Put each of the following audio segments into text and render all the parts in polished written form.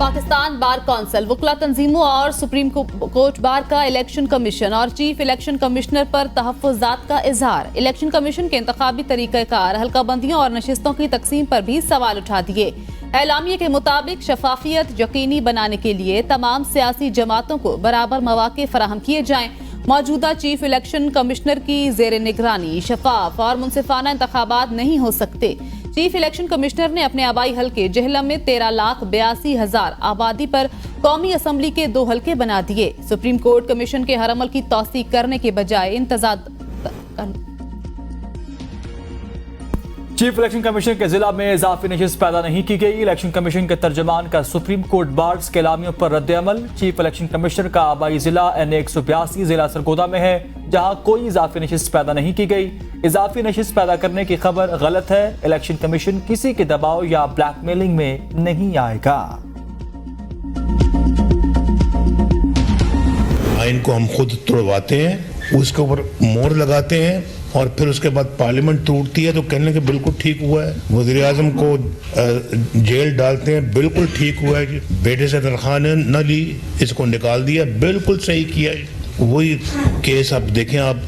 Pakistan bar council, वकला तंजीमों और supreme court bar का इलेक्शन कमीशन और चीफ इलेक्शन कमिश्नर पर तहफ़्फ़ुज़ात का इजहार। इलेक्शन कमीशन के इंतखाबी तरीक़ाकार, हल्का बंदियों और नशिस्तों की तकसीम पर भी सवाल उठा दिए। एलामिया के मुताबिक शफाफियत यकीनी बनाने के लिए तमाम सियासी जमातों को बराबर मौक़े फराहम किए जाएं। मौजूदा चीफ इलेक्शन कमिश्नर की ज़ेर निगरानी शफाफ और मुनसिफाना इंतखाबात नहीं हो सकते। चीफ इलेक्शन कमिश्नर ने अपने आबाई हल्के जहलम में 13,82,000 आबादी पर कौमी असम्बली के 2 हल्के बना दिए। सुप्रीम कोर्ट कमीशन के हर अमल की तौसीक करने के बजाय चीफ इलेक्शन कमीशन के जिला में इजाफी नशिस्त पैदा नहीं की गई। इलेक्शन कमीशन के तर्जमान का सुप्रीम कोर्ट बार्स के एलामियों पर रद्द-ए-अमल। चीफ इलेक्शन कमिश्नर का आबाई जिला NA-182 जिला सरगोदा में है, जहां कोई इजाफी नशिस्त पैदा नहीं की गई। इजाफी नशिस्त पैदा करने की खबर गलत है। इलेक्शन कमीशन किसी के दबाव या ब्लैकमेलिंग में नहीं आएगा। आइन को हम खुद तोड़वाते हैं, उसके ऊपर मोहर लगाते हैं और फिर उसके बाद पार्लियामेंट टूटती है तो कहने के बिल्कुल ठीक हुआ है। वज़ीर आज़म को जेल डालते हैं, बिल्कुल ठीक हुआ है। बेटे से तनख्वाह न ली, इसको निकाल दिया, बिल्कुल सही किया है। वही केस आप देखें, आप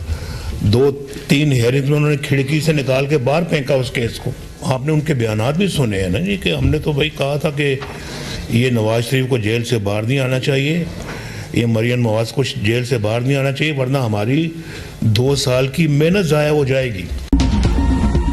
2-3 हेयरिंग में उन्होंने खिड़की से निकाल के बाहर फेंका उस केस को। आपने उनके बयानात भी सुने हैं ना जी, कि हमने तो भाई कहा था कि ये नवाज शरीफ को जेल से बाहर नहीं आना चाहिए, ये मरियम नवाज को जेल से बाहर नहीं आना चाहिए, वरना हमारी 2 साल की मेहनत जाया हो जाएगी।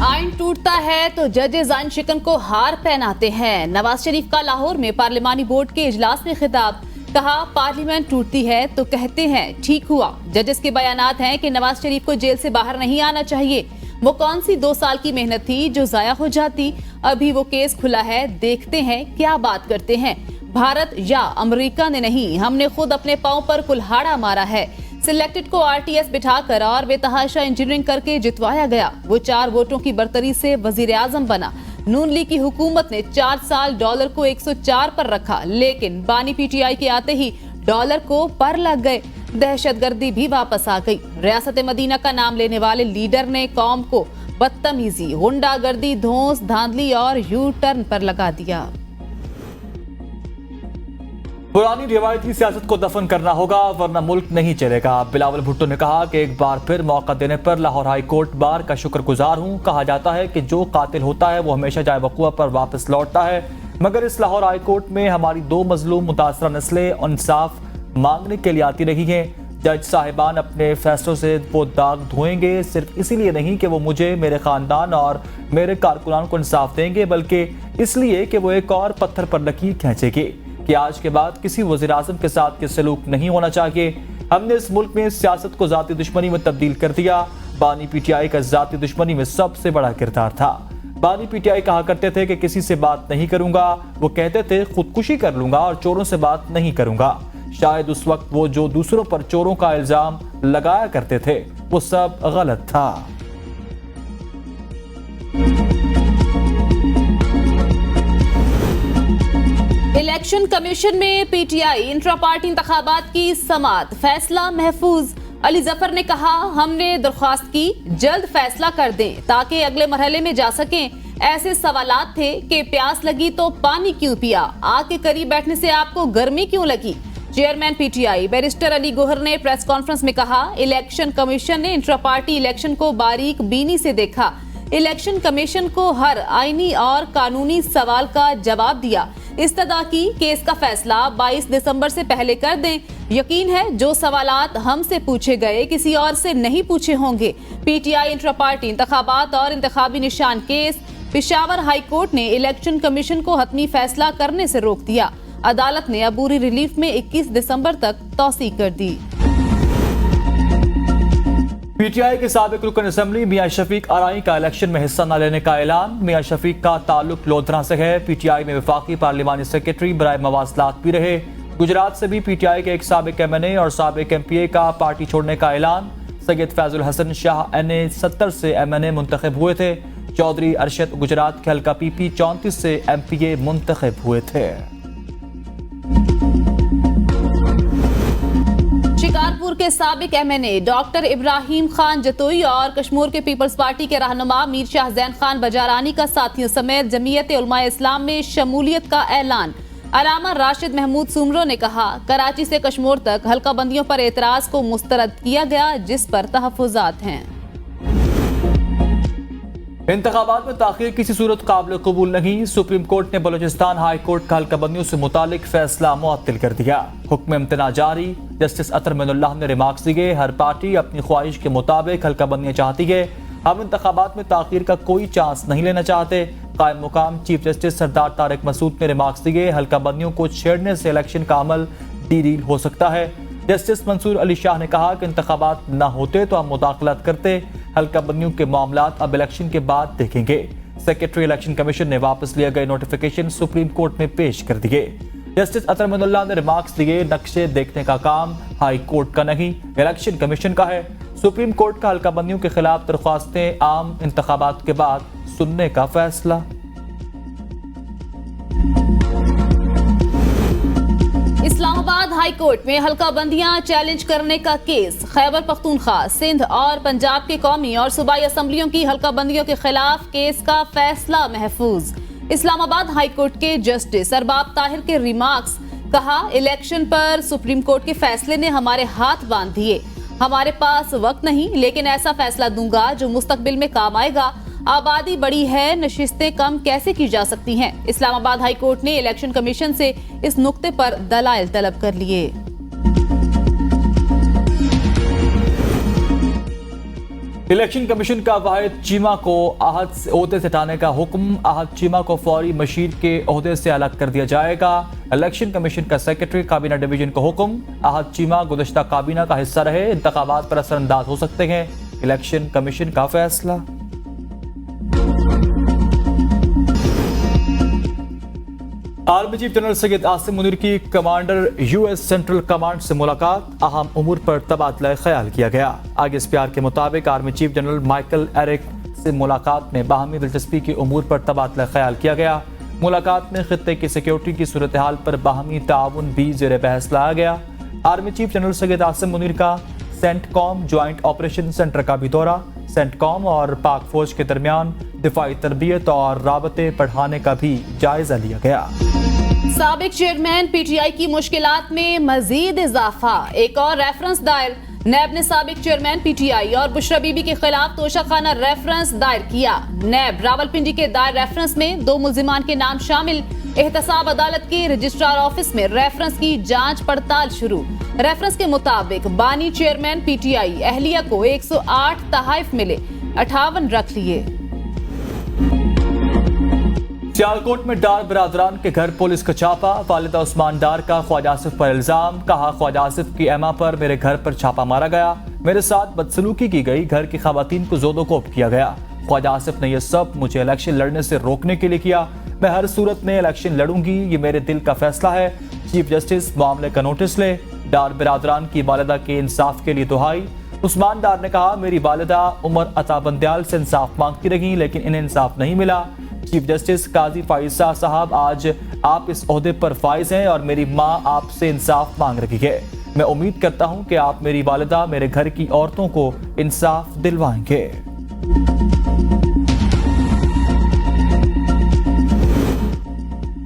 आइन टूटता है तो जजेस आइन शिकन को हार पहनाते हैं। नवाज शरीफ का लाहौर में पार्लिमानी बोर्ड के इजलास में खिताब, कहा पार्लियामेंट टूटती है तो कहते हैं ठीक हुआ। जजेस के बयानात हैं कि नवाज शरीफ को जेल से बाहर नहीं आना चाहिए। वो कौन सी 2 साल की मेहनत थी जो जाया हो जाती। अभी वो केस खुला है, देखते हैं क्या बात करते हैं। भारत या अमेरिका ने नहीं, हमने खुद अपने पांव पर कुल्हाड़ा मारा है। सिलेक्टेड को RTS बिठाकर और बेतहाशा इंजीनियरिंग करके जितवाया गया। वो 4 वोटों की बर्तरी से वजीर आजम बना। नून लीग की हुकूमत ने 4 साल डॉलर को 104 पर रखा, लेकिन बानी PTI के आते ही डॉलर को पर लग गए। दहशतगर्दी भी वापस आ गई। रियासत मदीना का नाम लेने वाले लीडर ने कौम को बदतमीजी, गुंडागर्दी, धौंस धांधली और यू टर्न पर लगा दिया। पुरानी रिवायती सियासत को दफन करना होगा, वरना मुल्क नहीं चलेगा। बिलावल भुट्टो ने कहा कि एक बार फिर मौका देने पर लाहौर हाई कोर्ट बार का शुक्रगुजार हूं। कहा जाता है कि जो कातिल होता है वो हमेशा जाए वक़ुआ पर वापस लौटता है, मगर इस लाहौर हाई कोर्ट में हमारी 2 मजलूम मुतासरा नस्लें इंसाफ मांगने के लिए आती रही हैं। जज साहिबान अपने फैसलों से वो दाग धोएंगे, सिर्फ इसीलिए नहीं कि वो मुझे, मेरे खानदान और मेरे कारकुनान को इंसाफ देंगे, बल्कि इसलिए कि वो एक और पत्थर पर लकीर खींचेंगे कि आज के बाद किसी वज़ीर आज़म के साथ ये सलूक नहीं होना चाहिए। हमने इस मुल्क में सियासत को जाती दुश्मनी में तब्दील कर दिया। बानी PTI का जाती दुश्मनी में सबसे बड़ा किरदार था। बानी PTI कहा करते थे कि किसी से बात नहीं करूंगा, वो कहते थे खुदकुशी कर लूंगा और चोरों से बात नहीं करूंगा। शायद उस वक्त वो जो दूसरों पर चोरों का इल्जाम लगाया करते थे वो सब गलत था। इलेक्शन कमीशन में PTI इंट्रा पार्टी इंतखाबात की समात, फैसला महफूज। अली जफर ने कहा हमने दरख्वास्त की जल्द फैसला कर दें ताकि अगले मरहले में जा सकें। ऐसे सवालात थे कि प्यास लगी तो पानी क्यों पिया, आग के करीब बैठने से आपको गर्मी क्यों लगी। Chairman PTI barrister Ali Gohar ने प्रेस कॉन्फ्रेंस में कहा इलेक्शन कमीशन ने इंट्रा पार्टी इलेक्शन को बारीक बीनी से देखा। इलेक्शन कमीशन को हर आईनी और कानूनी सवाल का जवाब दिया। इस्तदा की केस का फैसला 22 दिसंबर से पहले कर दें। यकीन है जो सवालात हमसे पूछे गए किसी और से नहीं पूछे होंगे। PTI इंट्रा पार्टी इंतखाबात और इंतखाबी निशान केस, पेशावर हाई कोर्ट ने इलेक्शन कमीशन को हतमी फैसला करने से रोक दिया। अदालत ने अबूरी रिलीफ में 21 दिसंबर तक तौसीक कर दी। PTI के साबिक रुकन असेंबली मियां शफीक आराई का इलेक्शन में हिस्सा न लेने का ऐलान। मियां शफीक का ताल्लुक लोधरा से है। PTI में वफाकी पार्लिमानी सेक्रेटरी बराए मवासलात भी रहे। गुजरात से भी PTI के एक साबिक MNA और साबिक MPA का पार्टी छोड़ने का ऐलान। सैयद फैजुल हसन शाह NA-70 से MNA मुंतखब हुए थे। चौधरी अरशद गुजरात के हल्का PP 34 से MPA मुंतखब हुए थे। शिकारपुर के साबिक MNA डॉक्टर इब्राहिम खान जतोई और कश्मीर के पीपल्स पार्टी के रहनुमा मीर शाह जैन खान बजारानी का साथियों समेत जमीयत उलमा इस्लाम में शमूलियत का ऐलान। अलामा राशिद महमूद सुमरो ने कहा, कराची से कश्मीर तक हल्का बंदियों पर एतराज को मुस्तरद किया गया, जिस पर तहफ़्फ़ुज़ात हैं। इंतखाबात में ताख़ीर किसी सूरत काबिल कबूल नहीं। सुप्रीम कोर्ट ने बलूचिस्तान हाई कोर्ट का हल्का बंदियों से मुतालिक फैसला मुअत्तिल कर दिया। हुक्म इम्तना जारी। जस्टिस अतर मोइनुल्लाह ने रिमार्क्स दिए, हर पार्टी अपनी ख्वाहिश के मुताबिक हल्का बंदियाँ चाहती है, हम इंतखाबात में ताख़ीर का कोई चांस नहीं लेना चाहते। कायम मुकाम चीफ जस्टिस सरदार तारिक मसूद ने रिमार्क्स दिए, हल्का बंदियों को छेड़ने से इलेक्शन का अमल डीरील हो सकता है। जस्टिस मंसूर अली शाह ने कहा कि इंतखाबात न होते तो हम मुदाखलत करते, हल्का बंदियों के मामलात अब इलेक्शन के बाद देखेंगे। सेक्रेटरी इलेक्शन कमीशन ने वापस लिए गए नोटिफिकेशन सुप्रीम कोर्ट में पेश कर दिए। जस्टिस अतर मोइनुल्लाह ने रिमार्क्स दिए, नक्शे देखने का काम हाई कोर्ट का नहीं, इलेक्शन कमीशन का है। सुप्रीम कोर्ट का हल्का बंदियों के खिलाफ दरख्वास्तें आम इंतखाबात के बाद सुनने का फैसला। इस्लामाबाद हाई कोर्ट में हल्का बंदियां चैलेंज करने का केस। खैबर पख्तूनख्वा, सिंध और पंजाब के कौमी और सूबाई असम्बलियों की हल्का बंदियों के खिलाफ केस का फैसला महफूज। इस्लामाबाद हाई कोर्ट के जस्टिस अरबाब ताहिर के रिमार्क्स, कहा, इलेक्शन पर सुप्रीम कोर्ट के फैसले ने हमारे हाथ बांध दिए, हमारे पास वक्त नहीं, लेकिन ऐसा फैसला दूंगा जो मुस्तकबिल में काम आएगा। आबादी बड़ी है, नशिस्तें कम कैसे की जा सकती हैं? इस्लामाबाद हाई कोर्ट ने इलेक्शन कमीशन से इस नुक्ते पर दलाइल तलब कर लिए। इलेक्शन कमीशन का वाहिद चीमा को आहद से ओहदे से हटाने का हुक्म। आहद चीमा को फौरी मशीर के ओहदे से अलग कर दिया जाएगा। इलेक्शन कमीशन का सेक्रेटरी काबीना डिवीजन को हुक्म, आहद चीमा गुज़श्ता काबीना का हिस्सा रहे, इंतखाबात पर असरअंदाज हो सकते हैं। इलेक्शन कमीशन का फैसला। Army chief general Syed Asim Munir की कमांडर यूएस सेंट्रल कमांड से मुलाकात, अहम उमूर पर तबादला ख्याल किया गया। आईएसपीआर के मुताबिक army chief general Michael Erik से मुलाकात में बाहमी दिलचस्पी के उमूर पर तबादला ख्याल किया गया। मुलाकात में खित्ते की सिक्योरिटी की सूरत हाल पर बाहमी ताउन भी ज़ेर बहस लाया गया। Army chief general Syed Asim Munir का सेंटकॉम ज्वाइंट ऑपरेशन सेंटर का भी दौरा। सेंटकॉम और पाक फौज के दरमियान दिफाई तरबियत और राबते बढ़ाने का भी जायजा लिया गया। साबिक चेयरमैन पीटीआई की मुश्किलात में मजीद इजाफा, एक और रेफरेंस दायर। नैब ने साबिक चेयरमैन पीटीआई और बुशरा बीबी के खिलाफ तोशाखाना रेफरेंस दायर किया। नैब रावलपिंडी के दायर रेफरेंस में 2 मुल्जिमान के नाम शामिल। एहतसाब अदालत के रजिस्ट्रार ऑफिस में रेफरेंस की जांच पड़ताल शुरू। रेफरेंस के मुताबिक बानी चेयरमैन पीटीआई अहलिया को 108 तहाइफ मिले, 58 रख लिए। सियालकोट में डार बिरादरान के घर पुलिस का छापा। वालिदा उस्मान डार का ख्वाजा आसिफ पर इल्जाम, कहा, ख्वाजा आसिफ की एमा पर मेरे घर पर छापा मारा गया, मेरे साथ बदसलूकी की गई, घर की खवातीन को जोदोकोप किया गया। ख्वाजा आसिफ ने यह सब मुझे इलेक्शन लड़ने से रोकने के लिए किया। मैं हर सूरत में इलेक्शन लड़ूंगी, ये मेरे दिल का फैसला है। चीफ जस्टिस मामले का नोटिस ले। डार बिरादरान की वालिदा के इंसाफ के लिए दुहाई। उस्मान डार ने कहा, मेरी वालिदा उमर अता बंदयाल से इंसाफ मांगती रही, लेकिन इन्हें इंसाफ नहीं मिला। चीफ जस्टिस काजी फाइजा साहब, आज आप इस ओहदे पर फाइज हैं और मेरी माँ आपसे इंसाफ मांग रही है। मैं उम्मीद करता हूं कि आप मेरी वालिदा, मेरे घर की औरतों को इंसाफ दिलवाएंगे।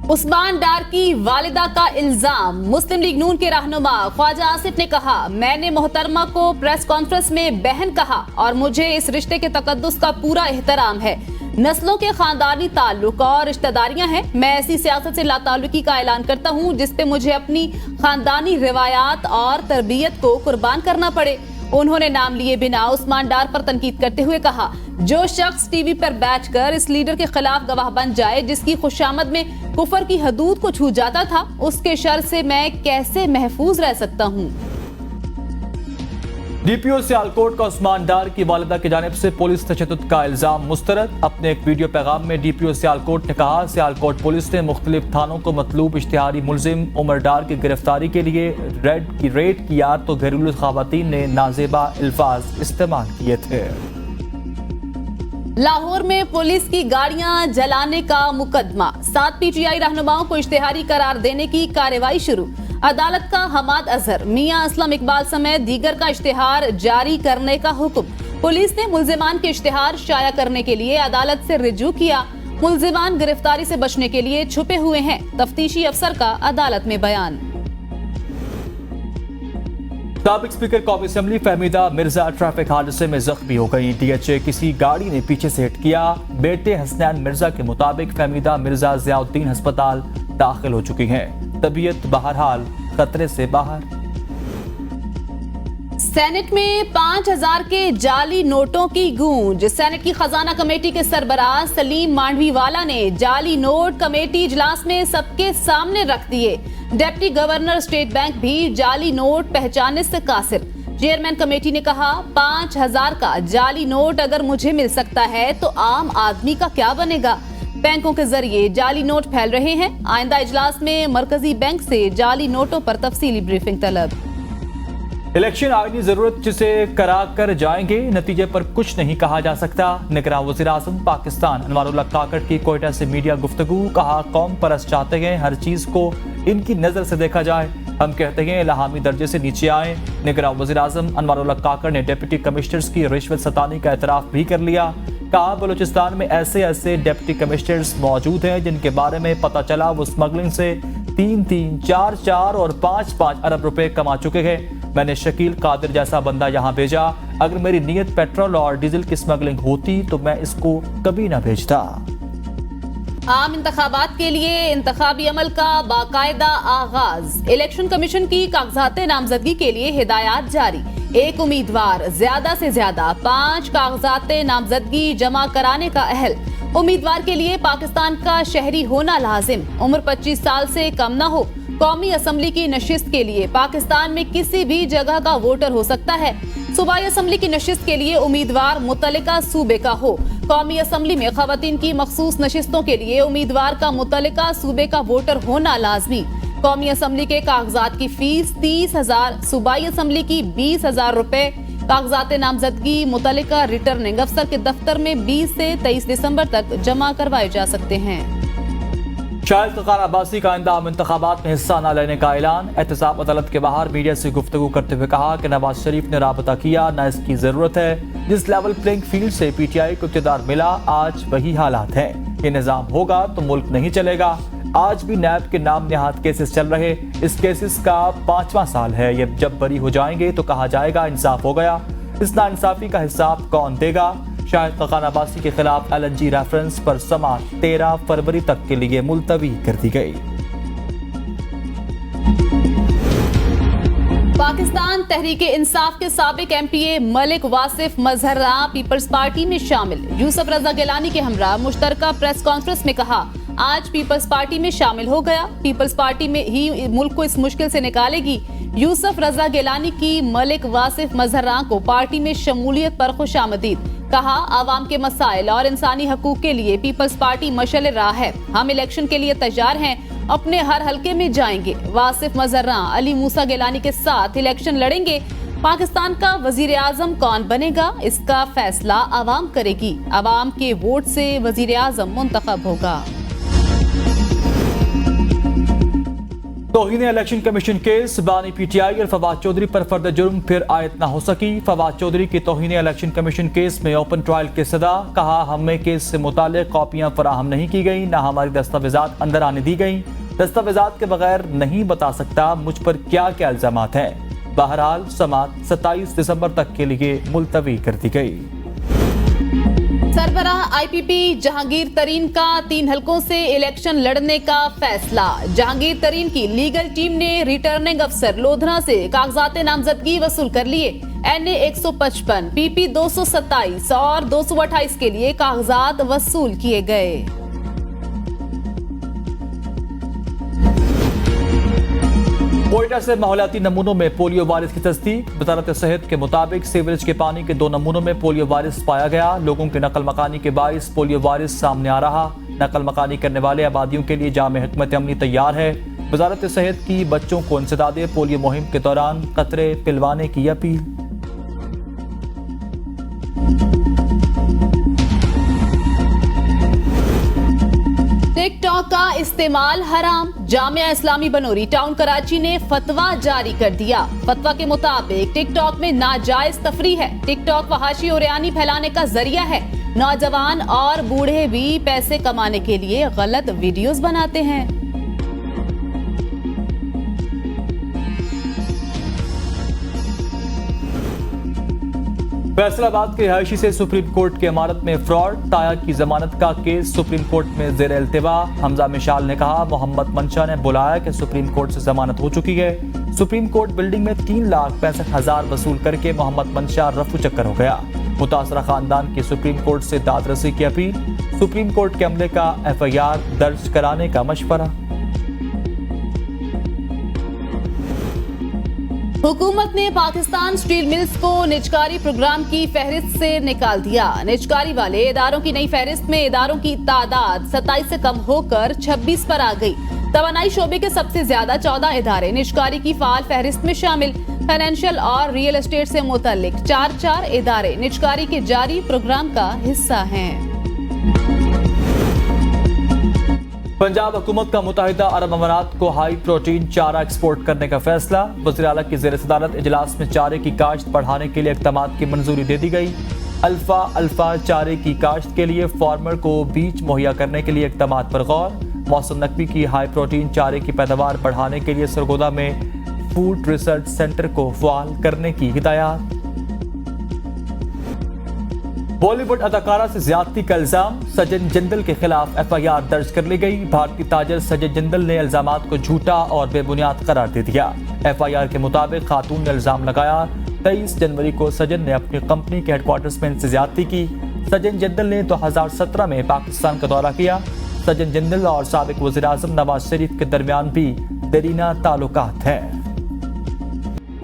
उस्मान डार की वालिदा का इल्जाम। मुस्लिम लीग नून के रहनुमा ख्वाजा आसिफ ने कहा, मैंने मोहतरमा को प्रेस कॉन्फ्रेंस में बहन कहा और मुझे इस रिश्ते के तकद्दुस का पूरा एहतराम है। नस्लों के खानदानी ताल्लुक और रिश्तेदारियां हैं। मैं ऐसी सियासत से लाताल्लुकी का ऐलान करता हूं जिसपे मुझे अपनी खानदानी रिवायात और तरबियत को कुर्बान करना पड़े। उन्होंने नाम लिए बिना उस्मान डार पर तनकीद करते हुए कहा, जो शख्स टीवी पर बैठकर इस लीडर के खिलाफ गवाह बन जाए जिसकी खुशामद में कुफर की हदूद को छू जाता था, उसके शर से मैं कैसे महफूज रह सकता हूं। डीपीओ सियालकोट का उस्मान डार की वालिदा की जानिब से पुलिस तशद्दुद का इल्जाम मुस्तरद। अपने एक वीडियो पैगाम में डीपीओ सियालकोट ने कहा, सियालकोट पुलिस ने मुख्तलिफ थानों को मतलूब इश्तिहारी मुलजिम उमर डार की गिरफ्तारी के लिए रेड किया तो घरेलू खवातीन ने नाजेबा अल्फाज इस्तेमाल किए थे। लाहौर में पुलिस की गाड़ियां जलाने का मुकदमा। 7 पीटीआई रहनुमाओं को इश्तिहारी करार देने की कार्रवाई शुरू। अदालत का हमाद अजहर, मियां असलम इकबाल समेत दीगर का इश्तिहार जारी करने का हुक्म। पुलिस ने मुल्जिमान के इश्तिहार शाया करने के लिए अदालत से रिजू किया। मुलजिमान गिरफ्तारी से बचने के लिए छुपे हुए हैं। तफ्तीशी अफसर का अदालत में बयान। साबिक स्पीकर कौमी असेंबली फहमीदा मिर्जा ट्रैफिक हादसे में जख्मी हो गई। डीएचए किसी गाड़ी ने पीछे से हिट किया। बेटे हसनैन मिर्जा के मुताबिक फहमीदा मिर्जा जियाउद्दीन अस्पताल दाखिल हो चुकी हैं। तबीयत बहरहाल खतरे से बाहर। सेनेट में 5000 के जाली नोटों की गूंज। सेनेट की खजाना कमेटी के सरबराह सलीम मांडवीवाला ने जाली नोट कमेटी इजलास में सबके सामने रख दिए। डिप्टी गवर्नर स्टेट बैंक भी जाली नोट पहचानने से कासिर। चेयरमैन कमेटी ने कहा 5000 का जाली नोट अगर मुझे मिल सकता है तो आम आदमी का क्या बनेगा। बैंकों के जरिए जाली नोट फैल रहे हैं। आइंदा इजलास में मरकजी बैंक से जाली नोटों पर तफसीली ब्रीफिंग तलब। इलेक्शन आईनी जरूरत जिसे करा कर जाएंगे, नतीजे पर कुछ नहीं कहा जा सकता। निगरान वज़ीर-ए-आज़म पाकिस्तान अनवारुल्लाह काकड़ की कोयटा से मीडिया गुफ्तगू। कहा कौम परस्त चाहते हैं हर चीज को इनकी नजर से देखा जाए। हम कहते हैं इलाहामी दर्जे से नीचे आए। निगरान वज़ीर-ए-आज़म अनवारुल्लाह काकड़ ने डिप्टी कमिश्नर्स की रिश्वत सतानी का एतराफ भी कर लिया। कहा बलूचिस्तान में ऐसे डिप्टी कमिश्नर्स मौजूद हैं जिनके बारे में पता चला वो स्मगलिंग से 3-3, 4-4 और 5-5 अरब रुपए कमा चुके हैं। मैंने शकील कादिर जैसा बंदा यहाँ भेजा। अगर मेरी नीयत पेट्रोल और डीजल की स्मगलिंग होती तो मैं इसको कभी ना भेजता। आम इंतखाबात के लिए इंतखाबी अमल का बाकायदा आगाज। इलेक्शन कमीशन की कागजात नामजदगी के लिए हिदायत जारी। एक उम्मीदवार ज्यादा से ज्यादा 5 कागजात नामजदगी जमा कराने का अहल। उम्मीदवार के लिए पाकिस्तान का शहरी होना लाजिम। उम्र 25 साल से कम न हो। कौमी असम्बली की नशिस्त के लिए पाकिस्तान में किसी भी जगह का वोटर हो सकता है। सूबाई असम्बली की नशिस्त के लिए उम्मीदवार मुतल्लिका सूबे का हो। कौमी असम्बली में खवातीन की मखसूस नशिस्तों के लिए उम्मीदवार का मुतल्लिका सूबे का वोटर होना लाजमी। कौमी असम्बली के कागजात की फीस 30,000, सूबाई असम्बली की 20,000 रुपए। कागजात नामजदगी मुतल्लिका रिटर्निंग अफसर के दफ्तर में 20 से 23 दिसंबर तक जमा करवाए जा सकते हैं। शाहिद खान अब्बासी का आइंदा आम इंतखाबात में हिस्सा न लेने का ऐलान। एहतसाब अदालत के बाहर मीडिया से गुफ्तगू करते हुए कहा कि नवाज शरीफ ने राबता किया, न इसकी जरूरत है। जिस लेवल प्लेइंग फील्ड से पीटीआई को इक़्तिदार मिला आज वही हालात हैं। ये निज़ाम होगा तो मुल्क नहीं चलेगा। आज भी नैब के नाम नेहाद केसेस चल रहे। इस केसेस का 5वां साल है। ये जब बरी हो जाएंगे तो कहा जाएगा इंसाफ हो गया। इस नाइंसाफी का हिसाब कौन देगा। शाहिद खान अब्बासी के खिलाफ LNG रेफरेंस पर समाअत 13 फरवरी तक के लिए मुलतवी कर दी गई। पाकिस्तान तहरीक इंसाफ के साबिक MPA मलिक वासिफ मजहरा पीपल्स पार्टी में शामिल। यूसुफ रजा गिलानी के हमरा मुश्तरका प्रेस कॉन्फ्रेंस में कहा आज पीपल्स पार्टी में शामिल हो गया। पीपल्स पार्टी में ही मुल्क को इस मुश्किल से निकालेगी। यूसुफ रजा गिलानी की मलिक वासिफ मजहरा को पार्टी में शमूलियत पर खुशामदीद। कहा आवाम के मसाइल और इंसानी हकूक के लिए पीपल्स पार्टी मशअल राह है। हम इलेक्शन के लिए तैयार हैं, अपने हर हलके में जाएंगे। वासिफ मजहरा अली मूसा गिलानी के साथ इलेक्शन लड़ेंगे। पाकिस्तान का वजीर आजम कौन बनेगा इसका फैसला आवाम करेगी। आवाम के वोट से वजीर आजम मुंतखब होगा। तौहीन इलेक्शन कमीशन केस। बानी PTI और फवाद चौधरी पर फर्द जुर्म फिर आयद न हो सकी। फवाद चौधरी की तौहीन इलेक्शन कमीशन केस में ओपन ट्रायल की सदा। कहा हमें केस से मुताल्लिक कॉपियां फराहम नहीं की गई, न हमारी दस्तावेजात अंदर आने दी गई। दस्तावेजात के बगैर नहीं बता सकता मुझ पर क्या क्या इल्जामात हैं। बहरहाल समाअत 27 दिसंबर तक के लिए मुलतवी कर दी गई। सरबराह IPP जहांगीर तरीन का 3 हलकों से इलेक्शन लड़ने का फैसला। जहांगीर तरीन की लीगल टीम ने रिटर्निंग अफसर लोधना से कागजात नामजदगी वसूल कर लिए। NA 155, PP 227 और 228 के लिए कागजात वसूल किए गए। कोयटा से माहौलियाती नमूनों में पोलियो वायरस की तस्दीक। वजारत सेहत के मुताबिक सीवरेज के पानी के 2 नमूनों में पोलियो वायरस पाया गया। लोगों के नकल मकानी के बाइस पोलियो वायरस सामने आ रहा। नकल मकानी करने वाले आबादियों के लिए जामे हिकमत अमली तैयार है। वजारत सेहत की बच्चों को इंसदादे पोलियो मुहिम के दौरान कतरे पिलवाने की अपील। टिकटॉक का इस्तेमाल हराम। जामिया इस्लामी बनोरी टाउन कराची ने फतवा जारी कर दिया। फतवा के मुताबिक टिकटॉक में नाजायज तफरीह है। टिकटॉक फहाशी और यानी फैलाने का जरिया है। नौजवान और बूढ़े भी पैसे कमाने के लिए गलत वीडियोस बनाते हैं। फैसलाबाद के रिहायशी से सुप्रीम कोर्ट की इमारत में फ्रॉड, ताया की जमानत का केस सुप्रीम कोर्ट में जेर इल्तिवा। हमजा मिशाल ने कहा, मोहम्मद मंशा ने बुलाया कि सुप्रीम कोर्ट से जमानत हो चुकी है। सुप्रीम कोर्ट बिल्डिंग में 3,65,000 वसूल करके मोहम्मद मंशा रफू चक्कर हो गया। मुतासरा खानदान की सुप्रीम कोर्ट से दादरसी की अपील। सुप्रीम कोर्ट के अमले का FIR दर्ज कराने का मशवरा। हुकूमत ने पाकिस्तान स्टील मिल्स को निजकारी प्रोग्राम की फहरिस्त से निकाल दिया। निजकारी वाले इदारों की नई फहरिस्त में इदारों की तादाद 27 से कम होकर 26 पर आ गई। तवानाई शोबे के सबसे ज्यादा 14 इदारे निजकारी की फाल फहरिस्त में शामिल। फाइनेंशियल और रियल एस्टेट से मुतल्लिक 4 इदारे निजकारी के जारी प्रोग्राम का हिस्सा हैं। पंजाब हुकूमत का मुत्तहिदा अरब अमारात को हाई प्रोटीन चारा एक्सपोर्ट करने का फैसला। वज़ीर आला की ज़ेर सदारत इजलास में चारे की काश्त बढ़ाने के लिए इक़दामात की मंजूरी दे दी गई। अल्फा चारे की काश्त के लिए फार्मर को बीज मुहैया करने के लिए इक़दामात पर गौर। मौसम नकवी की हाई प्रोटीन चारे की पैदावार बढ़ाने के लिए सरगोदा में फूड रिसर्च सेंटर को फ़ाल करने की हिदायत। बॉलीवुड अदाकारा से ज्यादती का इल्जाम, सजन जिंदल के खिलाफ FIR दर्ज कर ली गई। भारतीय ताजर सजन जिंदल ने इल्जामात को झूठा और बेबुनियाद करार दे दिया। FIR के मुताबिक खातून ने इल्जाम लगाया 23 जनवरी को सजन ने अपनी कंपनी के हेडक्वार्टर्स में इनसे ज्यादती की। सजन जिंदल ने 2017 में पाकिस्तान का दौरा किया। सजन जिंदल और साबिक वज़ीर आज़म नवाज शरीफ के दरमियान भी देरीना ताल्लुकात हैं।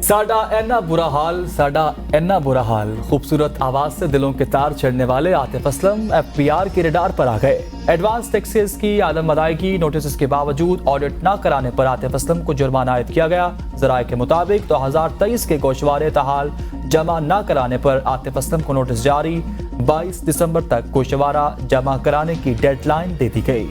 साडा एना बुरा हाल खूबसूरत आवाज से दिलों के तार चढ़ने वाले आतिफ असलम FBR के रडार पर आ गए। एडवांस टैक्सेस की आदम अदायगी नोटिस के बावजूद ऑडिट न कराने पर आतिफ असलम को जुर्माना आयद किया गया। जराये के मुताबिक 2023 के गोशवारे ताहाल जमा न कराने पर आतिफ असलम को नोटिस जारी। 22 दिसंबर तक गोशवारा जमा कराने की डेडलाइन दे दी गई।